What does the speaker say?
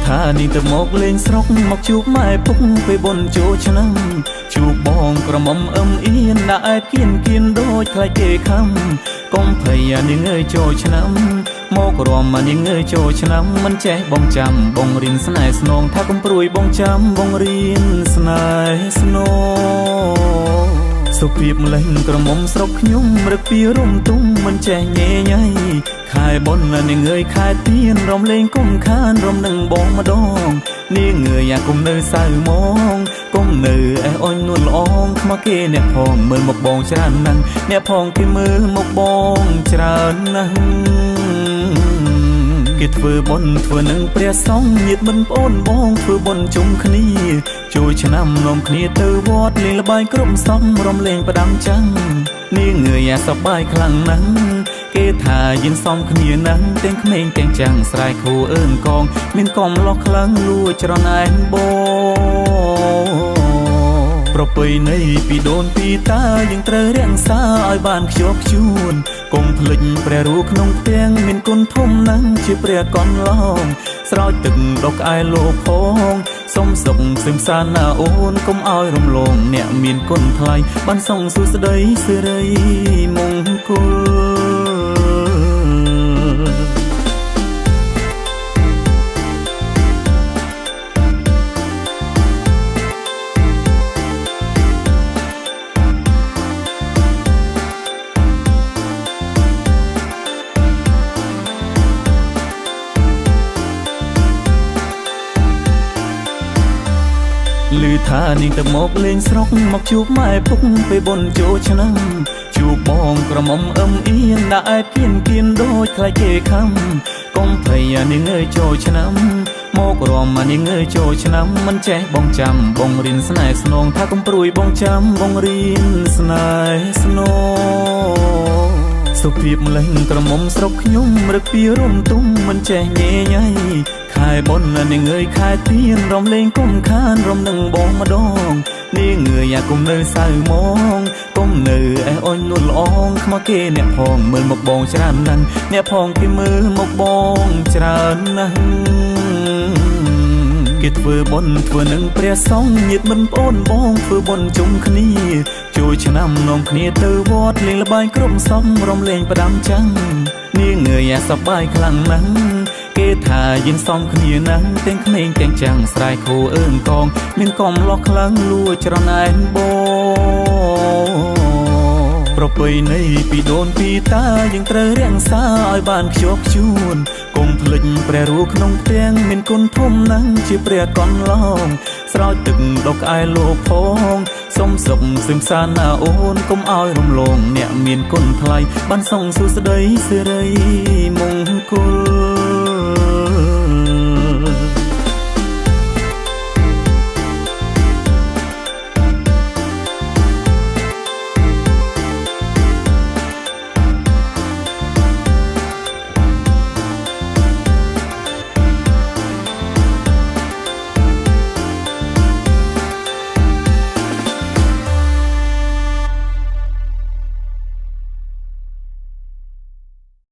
ថានេះទៅមកលេងស្រុកមកជួបម៉ែពុកពេលបុណ្យចូលឆ្នាំជួបបងក្រមុំអឹមអៀនដាក់ឯគៀនដូចខ្លាចគេខំកុំភ័យនាងអើយចូលឆ្នាំមករំនាងអើយចូលឆ្នាំមិនចេះបងចាំបងរៀនស្នេហ៍ស្នងថាកុំព្រួយបងចាំបងរៀនស្នេហ៍ស្នងសុភាពម្លេះក្រមុំស្រុកខ្ញុំរឹកពីរំទុំមិនចេះញ៉េញ៉ៃខែបុណ្យនាងអើយខែទៀនរំលេងគុំខានរំនឹងបងម្ដងនាងអើយយ៉ាគុំនៅសៅមកគុំនៅអេអុញនួនល្អងខ្មៅគេអ្នកផងមើលមកបងច្រើនណាស់អ្នកផងគេមើលមកបងច្រើនណាស់គេធ្វើបុណ្យធ្វើនឹងព្រះសង្ឃញាតិមិនប្អូនបងធ្វើបុណ្យជុំគ្នាជួយឆ្នាំនាំគ្នាទៅវត្តលេងល្បែងគ្រប់សំរំលេងផ្ដាំចាំងនាងអើយអាសប្បាយខ្លាំងណាស់គេថាយើងសំគ្នាណាស់ទាំងក្មេងទាំងចាំងស្រែកគូអើនកងមានកំឡោះខ្លាំងលួចច្រណែនបងប្រពៃណីពីដូនពីតាយើងត្រូវរក្សាឲ្យបានខ្ជាប់ខ្ជួនកុំភ្លេចព្រះរូបក្នុងផ្ទាំងមានគុណធំណាស់ជាព្រះកន្លងស្រោចទឹកដុកក្អែលោកផងសុំសុខសឹមសានណាអូនកុំឲ្យរំលងអ្នកមានគុណថ្លៃបានសងសុស្ដីសិរីមង្គលឮថានាងទៅមកលេងស្រុកមកជួបម៉ែពុកពេលបុណ្យចូលឆ្នាំជួបបងក្រមុំអឹមអៀនដាក់ឯគៀនដូចខ្លាចគេខំកុំភ័យនាងអើយចូលឆ្នាំមករំនាងអើយចូលឆ្នាំមិនចេះបងចាំបងរៀនស្នេហ៍ស្នងថាកុំព្រួយបងចាំបងរៀនស្នេហ៍ស្នងសុភាពម្លេះក្រមុំស្រុកខ្ញុំរឹកពីរំទុំមិនចេះញ៉េញ៉ៃខែបុណ្យនាងអើយខែទៀនរំលេងគុំខានរំនឹងបងម្ដងនាងអើយយ៉ាគុំនៅសៅមកគុំនៅអេអុញនួនល្អងខ្មៅគេអ្នកផងមើលមកបងច្រើនណាស់អ្នកផងគេមើលមកបងច្រើនណាស់គេធ្វើបុណ្យធ្វើនឹងព្រះសង្ឃញាតិមិនប្អូនបងធ្វើបុណ្យជុំគ្នាជួយឆ្នាំនាំគ្នាទៅវត្តលេងល្បែងគ្រប់សំរំលេងផ្ដាំចាំងនាងអើយអាសប្បាយខ្លាំងណាស់គេថាយើងសំគ្នាណាស់ទាំងក្មេងទាំងចាំងស្រែកគូអើនកងមានកំឡោះខ្លាំងលួចច្រណែនបងប្រពៃណីពីដូនពីតាយើងត្រូវរក្សាឲ្យបានខ្ជាប់ខ្ជួនកុំភ្លេចព្រះរូបក្នុងផ្ទាំងមានគុណធំណាស់ជាព្រះកន្លងស្រោចទឹកដុកក្អែលោកផងសុំសុខសឹមសានណាអូនកុំឲ្យរំលងអ្នកមានគុណថ្លៃបានសងសុស្ដីសិរីមង្គល